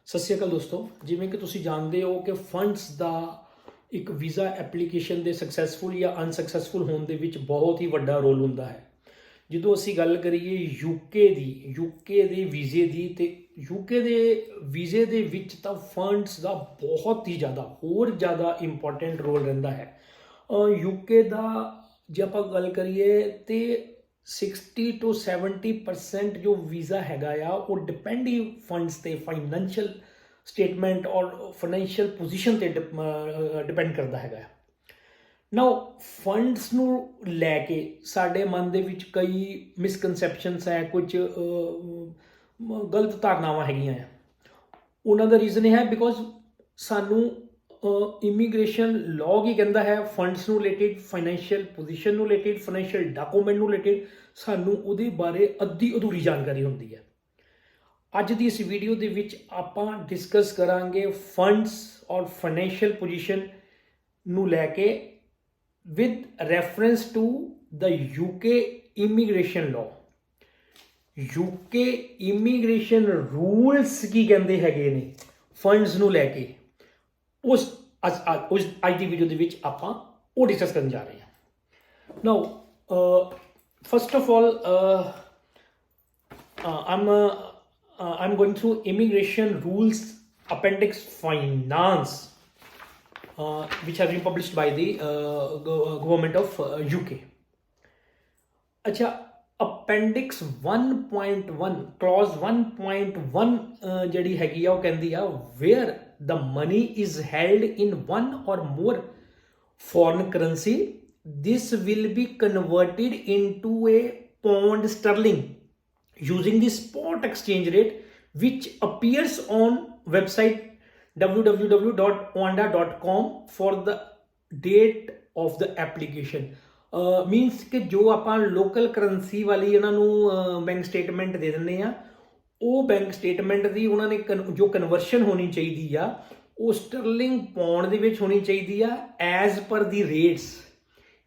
ਸਤਿ ਸ਼੍ਰੀ ਅਕਾਲ ਦੋਸਤੋ, ਜਿਵੇਂ ਕਿ ਤੁਸੀਂ ਜਾਣਦੇ ਹੋ ਕਿ ਫੰਡਸ ਦਾ ਇੱਕ ਵੀਜ਼ਾ ਐਪਲੀਕੇਸ਼ਨ ਦੇ ਸਕਸੈਸਫੁਲ ਜਾਂ ਅਨਸਕਸੈਸਫੁਲ ਹੋਣ ਦੇ ਵਿੱਚ ਬਹੁਤ ਹੀ ਵੱਡਾ ਰੋਲ ਹੁੰਦਾ ਹੈ। ਜਦੋਂ ਅਸੀਂ ਗੱਲ ਕਰੀਏ ਯੂਕੇ ਦੇ ਵੀਜ਼ੇ ਦੀ, ਤੇ ਯੂਕੇ ਦੇ ਵੀਜ਼ੇ ਦੇ ਵਿੱਚ ਤਾਂ ਫੰਡਸ ਦਾ ਬਹੁਤ ਹੀ ਹੋਰ ਜ਼ਿਆਦਾ ਇੰਪੋਰਟੈਂਟ ਰੋਲ ਰਹਿੰਦਾ ਹੈ। ਯੂਕੇ ਦਾ ਜੇ ਆਪਾਂ ਗੱਲ ਕਰੀਏ ਤੇ 60 to 70% ਜੋ ਵੀਜ਼ਾ ਹੈਗਾ ਆ ਉਹ ਡਿਪੈਂਡ ਹੀ ਫੰਡਸ ਤੇ, ਫਾਈਨੈਂਸ਼ੀਅਲ ਸਟੇਟਮੈਂਟ ਔਰ ਫਾਈਨੈਂਸ਼ੀਅਲ ਪੋਜੀਸ਼ਨ ਤੇ ਡਿਪੈਂਡ ਕਰਦਾ ਹੈਗਾ। ਨਾਓ ਫੰਡਸ ਨੂੰ ਲੈ ਕੇ ਸਾਡੇ ਮਨ ਦੇ ਵਿੱਚ ਕਈ ਮਿਸਕਨਸੈਪਸ਼ਨਸ ਹੈ, ਕੁਝ ਗਲਤ ਧਾਰਨਾਵਾਂ ਹੈਗੀਆਂ ਆ। ਉਹਨਾਂ ਦਾ ਰੀਜ਼ਨ ਇਹ ਹੈ ਬਿਕੋਜ਼ ਸਾਨੂੰ ਇਮੀਗ੍ਰੇਸ਼ਨ ਲਾਅ ਕੀ ਕਹਿੰਦਾ ਹੈ, ਫੰਡਸ ਨੂੰ ਰਿਲੇਟਿਡ, ਫਾਈਨੈਂਸ਼ੀਅਲ ਪੋਜੀਸ਼ਨ ਨੂੰ ਰਿਲੇਟਿਡ, ਫਾਈਨੈਂਸ਼ੀਅਲ ਡਾਕੂਮੈਂਟ ਨੂੰ ਰਿਲੇਟਿਡ ਸਾਨੂੰ ਉਹਦੇ ਬਾਰੇ ਅੱਧੀ ਅਧੂਰੀ ਜਾਣਕਾਰੀ ਹੁੰਦੀ ਹੈ। ਅੱਜ ਦੀ ਇਸ ਵੀਡੀਓ ਦੇ ਵਿੱਚ ਆਪਾਂ ਡਿਸਕਸ ਕਰਾਂਗੇ ਫੰਡਸ ਔਰ ਫਾਈਨੈਂਸ਼ੀਅਲ ਪੋਜੀਸ਼ਨ ਨੂੰ ਲੈ ਕੇ with reference to the UK immigration law. UK immigration rules ਕੀ ਕਹਿੰਦੇ ਹੈਗੇ ਨੇ ਫੰਡਸ ਨੂੰ ਲੈ ਕੇ, ਉਸ ਅੱਜ ਦੀ ਵੀਡੀਓ ਦੇ ਵਿੱਚ ਆਪਾਂ ਉਹ ਡਿਸਕਸ ਕਰਨ ਜਾ ਰਹੇ ਹਾਂ। Now first of all I'm going through immigration rules appendix finance which have been published by the government of UK. अच्छा, appendix 1.1 clause 1.1 ਜਿਹੜੀ ਹੈਗੀ ਆ ਉਹ ਕਹਿੰਦੀ ਆ where the money is held in one or more foreign currency, this will be converted into a pound sterling using the spot exchange rate which appears on website www.oanda.com for the date of the application. Means ਕਿ ਜੋ ਆਪਾਂ local currency ਵਾਲੀ ਉਹਨਾਂ ਨੂੰ bank statement ਦੇ ਦਿੰਦੇ ਆ, ਉਹ ਬੈਂਕ ਸਟੇਟਮੈਂਟ ਦੀ ਉਹਨਾਂ ਨੇ ਜੋ ਕਨਵਰਸ਼ਨ ਹੋਣੀ ਚਾਹੀਦੀ ਆ ਉਹ ਸਟਰਲਿੰਗ ਪਾਉਂਡ ਦੇ ਵਿੱਚ ਹੋਣੀ ਚਾਹੀਦੀ ਆ ਐਜ਼ ਪਰ ਦੀ ਰੇਟਸ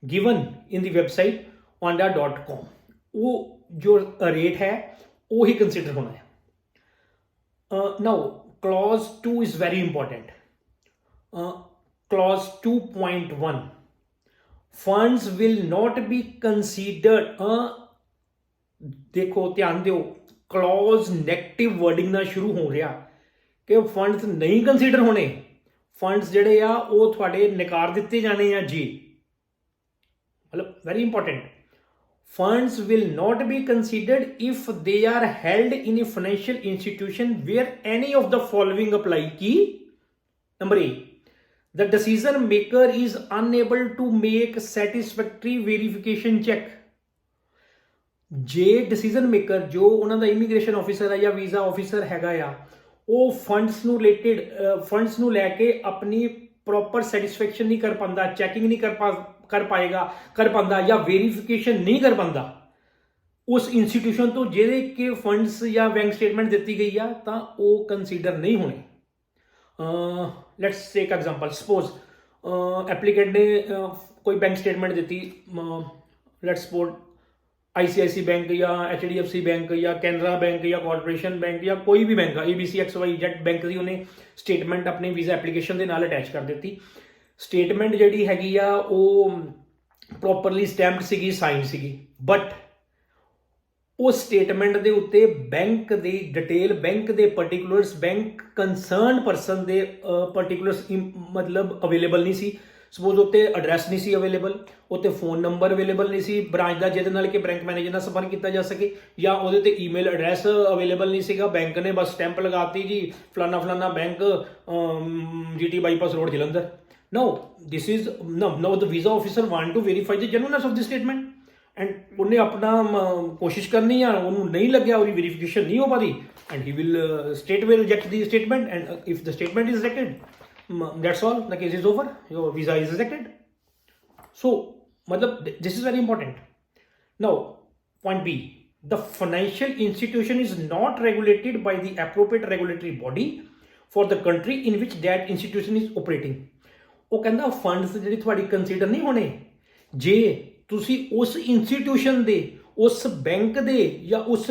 ਗਿਵਨ ਇਨ ਦੀ ਵੈਬਸਾਈਟ oanda.com। ਉਹ ਜੋ ਰੇਟ ਹੈ ਉਹ ਹੀ ਕੰਸੀਡਰ ਹੋਣਾ ਹੈ। ਨਾਓ clause 2 is very important. Clause 2.1 funds will not be considered ਦੇਖੋ ਧਿਆਨ ਦਿਓ, clause ਨੈਗੇਟਿਵ ਵਰਡਿੰਗ ਨਾਲ ਸ਼ੁਰੂ ਹੋ ਰਿਹਾ ਕਿ ਫੰਡਸ ਨਹੀਂ ਕੰਸੀਡਰ ਹੋਣੇ, ਫੰਡਸ ਜਿਹੜੇ ਆ ਉਹ ਤੁਹਾਡੇ ਨਕਾਰ ਦਿੱਤੇ ਜਾਣੇ ਆ ਜੀ। ਮਤਲਬ very important, funds will not be considered if they are held in a financial institution where any of the following apply. Key number A, the decision maker is unable to make satisfactory verification check. ਜੇ decision maker ਜੋ ਉਹਨਾਂ ਦਾ immigration officer ਹੈ ਜਾਂ visa officer ਹੈਗਾ ਆ, ਉਹ funds ਨੂੰ related funds ਨੂੰ ਲੈ ਕੇ ਆਪਣੀ ਪ੍ਰੋਪਰ ਸੈਟਿਸਫੈਕਸ਼ਨ ਨਹੀਂ ਕਰ ਪਾਉਂਦਾ, ਚੈਕਿੰਗ ਨਹੀਂ ਕਰ ਪਾਉਂਦਾ ਜਾਂ ਵੈਰੀਫਿਕੇਸ਼ਨ ਨਹੀਂ ਕਰ ਪਾਉਂਦਾ ਉਸ ਇੰਸਟੀਟਿਊਸ਼ਨ ਤੋਂ ਜਿਹਦੇ ਕਿ ਫੰਡਸ ਜਾਂ ਬੈਂਕ ਸਟੇਟਮੈਂਟ ਦਿੱਤੀ ਗਈ ਆ, ਤਾਂ ਉਹ ਕੰਸੀਡਰ ਨਹੀਂ ਹੋਣੇ। Let's take example, suppose applicant ਨੇ ਕੋਈ ਬੈਂਕ ਸਟੇਟਮੈਂਟ ਦਿੱਤੀ, ਲੈਟਸ ਸਪੋਜ਼ ICICI ਬੈਂਕ ਜਾਂ HDFC ਬੈਂਕ ਜਾਂ ਕੈਨਰਾ ਬੈਂਕ ਜਾਂ ਕਾਰਪੋਰੇਸ਼ਨ ਬੈਂਕ ਜਾਂ ਕੋਈ ਵੀ ਬੈਂਕ ਆ, ABCXYZ ਬੈਂਕ ਦੀ ਉਹਨੇ ਸਟੇਟਮੈਂਟ ਆਪਣੀ ਵੀਜ਼ਾ ਐਪਲੀਕੇਸ਼ਨ ਦੇ ਨਾਲ ਅਟੈਚ ਕਰ ਦਿੱਤੀ। ਸਟੇਟਮੈਂਟ ਜਿਹੜੀ ਹੈਗੀ ਆ ਉਹ ਪ੍ਰੋਪਰਲੀ ਸਟੈਂਪਡ ਸੀਗੀ, ਸਾਈਨ ਸੀਗੀ, ਬਟ ਉਸ ਸਟੇਟਮੈਂਟ ਦੇ ਉੱਤੇ ਬੈਂਕ ਦੀ ਡਿਟੇਲ, ਬੈਂਕ ਦੇ ਪਰਟੀਕੂਲਰਸ, ਬੈਂਕ ਕੰਸਰਨ ਪਰਸਨ ਦੇ ਪਰਟੀਕੂਲਰਸ ਮਤਲਬ ਅਵੇਲੇਬਲ ਨਹੀਂ ਸੀ। ਸਪੋਜ਼ ਉੱਤੇ ਐਡਰੈਸ ਨਹੀਂ ਸੀ ਅਵੇਲੇਬਲ, ਉੱਤੇ ਫੋਨ ਨੰਬਰ ਅਵੇਲੇਬਲ ਨਹੀਂ ਸੀ ਬ੍ਰਾਂਚ ਦਾ ਜਿਹਦੇ ਨਾਲ ਕਿ ਬੈਂਕ ਮੈਨੇਜਰ ਨਾਲ ਸੰਪਰਕ ਕੀਤਾ ਜਾ ਸਕੇ, ਜਾਂ ਉਹਦੇ ਤੇ ਈਮੇਲ ਐਡਰੈਸ ਅਵੇਲੇਬਲ ਨਹੀਂ ਸੀਗਾ। ਬੈਂਕ ਨੇ ਬਸ ਸਟੈਂਪ ਲਗਾਤੀ ਜੀ ਫਲਾਨਾ bank GT bypass road Jalandhar. No, this is now the visa officer want to verify the genuineness of the statement and ਉਹਨੇ ਆਪਣਾ ਕੋਸ਼ਿਸ਼ ਕਰਨੀ ਆ, ਉਹਨੂੰ ਨਹੀਂ ਲੱਗਿਆ, ਉਹਦੀ ਵੈਰੀਫਿਕੇਸ਼ਨ ਨਹੀਂ ਹੋ ਪਾਦੀ, and he will straightway reject the statement, and if the statement is rejected, that's all, the case is over, your visa is rejected. So matlab this is very important. Now point B, the financial institution is not regulated by the appropriate regulatory body for the country in which that institution is operating. ਉਹ ਕਹਿੰਦਾ funds ਜਿਹੜੀ ਤੁਹਾਡੀ consider ਨਹੀਂ ਹੋਣੇ ਜੇ ਤੁਸੀਂ ਉਸ institution ਦੇ, ਉਸ ਬੈਂਕ ਦੇ ਜਾਂ ਉਸ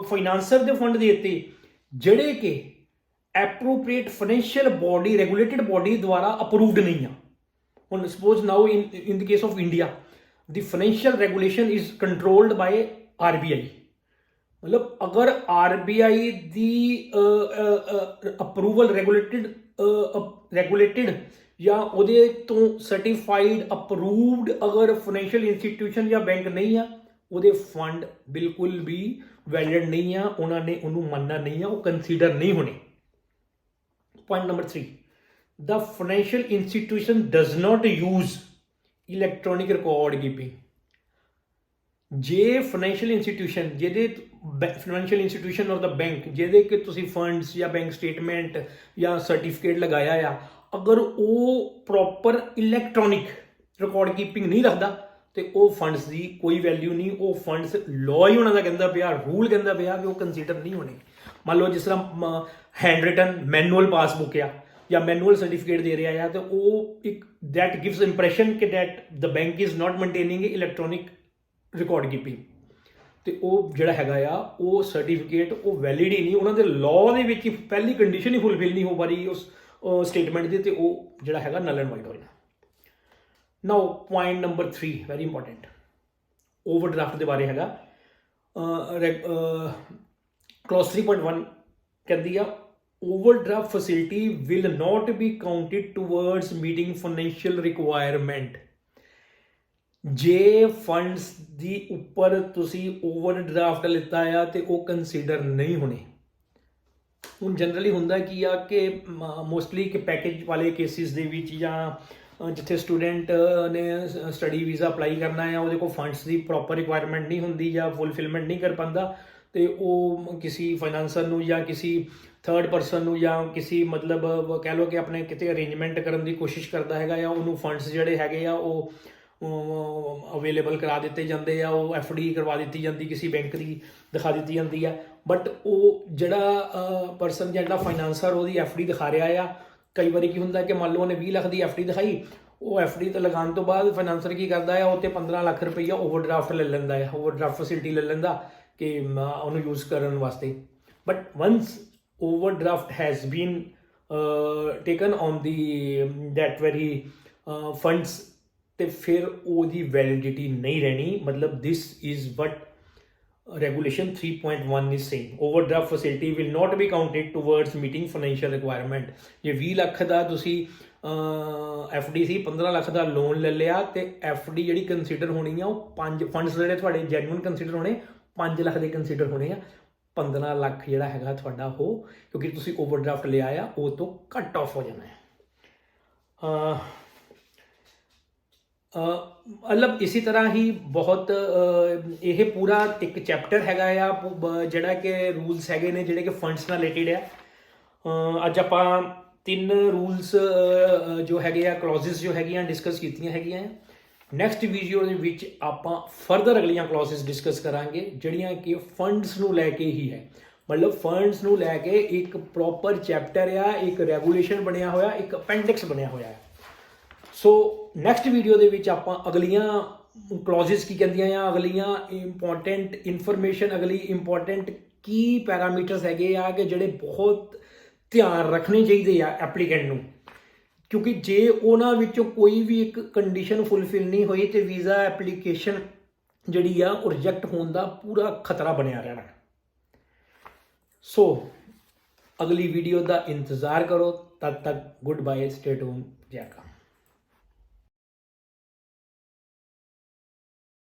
ਫਾਈਨਾਂਸਰ ਦੇ ਫੰਡ ਦੇ ਦਿੱਤੇ ਜਿਹੜੇ ਕਿ appropriate financial body regulated body ਦੁਆਰਾ ਅਪਰੂਵਡ ਨਹੀਂ ਆ। ਹੁਣ suppose now in the case of India the financial regulation is controlled by RBI। मतलब अगर RBI ਦੀ ਅਪਰੂਵਲ ਰੈਗੂਲੇਟਡ ਜਾਂ ਉਹਦੇ ਤੋਂ ਸਰਟੀਫਾਈਡ ਅਪਰੂਵਡ ਅਗਰ ਫਾਈਨੈਂਸ਼ੀਅਲ ਇੰਸਟੀਟਿਊਸ਼ਨ ਜਾਂ ਬੈਂਕ ਨਹੀਂ ਆ, ਉਹਦੇ ਫੰਡ ਬਿਲਕੁਲ ਵੀ ਵੈਲਿਡ ਨਹੀਂ ਆ, ਉਹਨਾਂ ਨੇ ਉਹਨੂੰ ਮੰਨਣਾ ਨਹੀਂ ਆ, ਉਹ ਕੰਸੀਡਰ ਨਹੀਂ ਹੋਣੇ। Point number 3, the financial institution does not use electronic record keeping. ਜੇ ਫਾਈਨੈਂਸ਼ੀਅਲ ਇੰਸਟੀਟਿਊਸ਼ਨ ਜਿਹਦੇ ਫਾਈਨੈਂਸ਼ੀਅਲ ਇੰਸਟੀਟਿਊਸ਼ਨ ਔਰ ਦਾ ਬੈਂਕ ਜਿਹਦੇ ਕਿ ਤੁਸੀਂ ਫੰਡਸ ਜਾਂ ਬੈਂਕ ਸਟੇਟਮੈਂਟ ਜਾਂ ਸਰਟੀਫਿਕੇਟ ਲਗਾਇਆ ਆ, ਅਗਰ ਉਹ ਪ੍ਰੋਪਰ ਇਲੈਕਟ੍ਰੋਨਿਕ ਰਿਕਾਰਡ ਕੀਪਿੰਗ ਨਹੀਂ ਰੱਖਦਾ ਤੇ ਉਹ ਫੰਡਸ ਦੀ ਕੋਈ ਵੈਲਿਊ ਨਹੀਂ। ਉਹ ਫੰਡਸ ਲਾਅ ਹੀ ਉਹਨਾਂ ਦਾ ਕਹਿੰਦਾ ਪਿਆ, ਰੂਲ ਕਹਿੰਦਾ ਪਿਆ ਕਿ ਉਹ ਕੰਸੀਡਰ ਨਹੀਂ ਹੋਣੇ। ਮੰਨ ਲਓ ਜਿਸ ਤਰ੍ਹਾਂ ਹੈਂਡ ਰਿਟਨ ਮੈਨੂਅਲ ਪਾਸਬੁੱਕ ਆ ਜਾਂ ਮੈਨੂਅਲ ਸਰਟੀਫਿਕੇਟ ਦੇ ਰਿਹਾ ਆ, ਤੇ ਉਹ ਇੱਕ ਦੈਟ ਗਿਵਸ ਇੰਪ੍ਰੈਸ਼ਨ ਕਿ that the bank is not maintaining electronic record keeping, ਤੇ ਉਹ ਜਿਹੜਾ ਹੈਗਾ ਆ ਉਹ ਸਰਟੀਫਿਕੇਟ ਉਹ ਵੈਲਿਡ ਹੀ ਨਹੀਂ। ਉਹਨਾਂ ਦੇ ਲਾਅ ਦੇ ਵਿੱਚ ਪਹਿਲੀ ਕੰਡੀਸ਼ਨ ਹੀ ਫੁਲਫਿਲ ਨਹੀਂ ਹੋ ਪਾ ਰਹੀ ਉਸ ਸਟੇਟਮੈਂਟ ਦੀ, ਤੇ ਉਹ ਜਿਹੜਾ ਹੈਗਾ ਨਲ ਐਂਡ ਵਾਈਡ ਹੋ ਜਾਣਾ। Now point number 3 very important, overdraft ਦੇ ਬਾਰੇ ਹੈਗਾ। ਕਲੌਜ਼ 3.1 ਕਹਿੰਦੀ ਆ overdraft facility will not be counted towards meeting financial requirement। ਜੇ ਫੰਡਸ ਦੀ ਉੱਪਰ ਤੁਸੀਂ ਓਵਰਡਰਾਫਟ ਲਿੱਤਾ ਆ ਤੇ ਉਹ ਕੰਸੀਡਰ ਨਹੀਂ ਹੋਣੇ। ਹੁਣ ਜਨਰਲੀ ਹੁੰਦਾ ਕੀ ਆ ਕਿ ਮੋਸਟਲੀ ਕਿ ਪੈਕੇਜ ਵਾਲੇ ਕੇਸਿਸ ਦੇ ਵਿੱਚ ਜਾਂ ਜਿੱਥੇ ਸਟੂਡੈਂਟ ਨੇ ਸਟੱਡੀ ਵੀਜ਼ਾ ਅਪਲਾਈ ਕਰਨਾ ਆ, ਉਹਦੇ ਕੋਲ ਫੰਡਸ ਦੀ ਪ੍ਰੋਪਰ ਰਿਕੁਆਇਰਮੈਂਟ ਨਹੀਂ ਹੁੰਦੀ ਜਾਂ ਫੁਲਫਿਲਮੈਂਟ ਨਹੀਂ ਕਰ ਪਾਉਂਦਾ, ਤੇ ਉਹ ਕਿਸੇ ਫਾਈਨਾਂਸਰ ਨੂੰ ਜਾਂ ਕਿਸੇ ਥਰਡ ਪਰਸਨ ਨੂੰ ਜਾਂ ਕਿਸੇ ਮਤਲਬ ਕਹਿ ਲਓ ਕਿ ਆਪਣੇ ਕਿਤੇ ਅਰੇਂਜਮੈਂਟ ਕਰਨ ਦੀ ਕੋਸ਼ਿਸ਼ ਕਰਦਾ ਹੈਗਾ ਆ, ਉਹਨੂੰ ਫੰਡਸ ਜਿਹੜੇ ਹੈਗੇ ਆ ਉਹ ਅਵੇਲੇਬਲ ਕਰਾ ਦਿੱਤੇ ਜਾਂਦੇ ਆ, ਉਹ FD ਕਰਵਾ ਦਿੱਤੀ ਜਾਂਦੀ, ਕਿਸੇ ਬੈਂਕ ਦੀ ਦਿਖਾ ਦਿੱਤੀ ਜਾਂਦੀ ਆ। ਬਟ ਉਹ ਜਿਹੜਾ ਪਰਸਨ ਜਾਂ ਜਿਹੜਾ ਫਾਈਨਾਂਸਰ ਉਹਦੀ FD ਦਿਖਾ ਰਿਹਾ ਆ, ਕਈ ਵਾਰੀ ਕੀ ਹੁੰਦਾ ਕਿ ਮੰਨ ਲਓ ਉਹਨੇ 20 ਲੱਖ ਦੀ FD ਦਿਖਾਈ, ਉਹ FD ਤੇ ਲਗਾਉਣ ਤੋਂ ਬਾਅਦ ਫਾਈਨਾਂਸਰ ਕੀ ਕਰਦਾ ਆ, ਉਹ 'ਤੇ 15 ਲੱਖ ਰੁਪਈਆ ਓਵਰਡਰਾਫਟ ਲੈ ਲੈਂਦਾ ਆ, ਓਵਰਡਰਾਫਟ ਫੈਸਿਲਿਟੀ ਲੈ ਲੈਂਦਾ ਕਿ ਉਹਨੂੰ ਯੂਜ਼ ਕਰਨ ਵਾਸਤੇ। But ones overdraft has been taken on the that very funds, ਤੇ ਫਿਰ ਉਹਦੀ ਵੈਲਿਡਿਟੀ ਨਹੀਂ ਰਹਿਣੀ। ਮਤਲਬ this is what regulation 3.1 is saying, overdraft facility will not be counted towards meeting financial requirement। ਜੇ 20 ਲੱਖ ਦਾ ਤੁਸੀਂ FD ਸੀ, 15 ਲੱਖ ਦਾ ਲੋਨ ਲੈ ਲਿਆ, ਤੇ FD ਜਿਹੜੀ ਕੰਸੀਡਰ ਹੋਣੀ ਆ ਉਹ 5 ਫੰਡਸ ਜਿਹੜੇ ਤੁਹਾਡੇ ਜੈਨੂਇਨ ਕੰਸੀਡਰ ਹੋਣੇ 5 ਲੱਖ ਦੇ ਕੰਸੀਡਰ ਹੋਣੇ ਆ। 15 ਲੱਖ ਜਿਹੜਾ ਹੈਗਾ ਤੁਹਾਡਾ ਉਹ, ਕਿਉਂਕਿ ਤੁਸੀਂ ਓਵਰਡਰਾਫਟ ਲਿਆ ਆ, ਉਹ ਤੋਂ ਕੱਟ ਆਫ ਹੋ ਜਾਣਾ ਹੈ। ਮਤਲਬ ਇਸੇ ਤਰ੍ਹਾਂ ਹੀ ਬਹੁਤ ਇਹ ਪੂਰਾ ਇੱਕ ਚੈਪਟਰ ਹੈਗਾ ਆ ਜਿਹੜਾ ਕਿ ਰੂਲਸ ਹੈਗੇ ਨੇ ਜਿਹੜੇ ਕਿ ਫੰਡਸ ਨਾਲ ਰਿਲੇਟਿਡ ਆ। ਅੱਜ ਆਪਾਂ 3 ਰੂਲਸ ਜੋ ਹੈਗੇ ਆ, ਕਲੌਜ਼ਸ ਜੋ ਹੈਗੀਆਂ ਡਿਸਕਸ ਕੀਤੀਆਂ ਹੈਗੀਆਂ। ਨੈਕਸਟ ਵੀਡੀਓ ਦੇ ਵਿੱਚ ਆਪਾਂ ਫਰਦਰ ਅਗਲੀਆਂ ਕਲੌਜ਼ਸ ਡਿਸਕਸ ਕਰਾਂਗੇ ਜਿਹੜੀਆਂ ਕਿ ਫੰਡਸ ਨੂੰ ਲੈ ਕੇ ਹੀ ਹੈ। ਮਤਲਬ ਫੰਡਸ ਨੂੰ ਲੈ ਕੇ ਇੱਕ ਪ੍ਰੋਪਰ ਚੈਪਟਰ ਆ, ਇੱਕ ਰੈਗੂਲੇਸ਼ਨ ਬਣਿਆ ਹੋਇਆ, ਇੱਕ ਅਪੈਂਡਿਕਸ ਬਣਿਆ ਹੋਇਆ ਹੈ। ਸੋ ਨੈਕਸਟ ਵੀਡੀਓ ਦੇ ਵਿੱਚ ਆਪਾਂ ਅਗਲੀਆਂ ਕਲੌਜ਼ਸ ਕੀ ਕਹਿੰਦੀਆਂ ਆ, ਅਗਲੀਆਂ ਇੰਪੋਰਟੈਂਟ ਇਨਫੋਰਮੇਸ਼ਨ, ਅਗਲੀ ਇੰਪੋਰਟੈਂਟ ਕੀ ਪੈਰਾਮੀਟਰਸ ਹੈਗੇ ਆ ਕਿ ਜਿਹੜੇ ਬਹੁਤ ਧਿਆਨ ਰੱਖਣੇ ਚਾਹੀਦੇ ਆ ਐਪਲੀਕੈਂਟ ਨੂੰ, ਕਿਉਂਕਿ ਜੇ ਉਹਨਾਂ ਵਿੱਚੋਂ ਕੋਈ ਵੀ ਇੱਕ ਕੰਡੀਸ਼ਨ ਫੁਲਫਿਲ ਨਹੀਂ ਹੋਈ ਤੇ ਵੀਜ਼ਾ ਐਪਲੀਕੇਸ਼ਨ ਜਿਹੜੀ ਆ ਉਹ ਰਿਜੈਕਟ ਹੋਣ ਦਾ ਪੂਰਾ ਖਤਰਾ ਬਣਿਆ ਰਹਿਣਾ। ਸੋ ਅਗਲੀ ਵੀਡੀਓ ਦਾ ਇੰਤਜ਼ਾਰ ਕਰੋ, ਤਦ ਤੱਕ ਗੁੱਡ ਬਾਏ, ਸਟੇ ਟਿਊਨ, ਜੈ ਕਾ।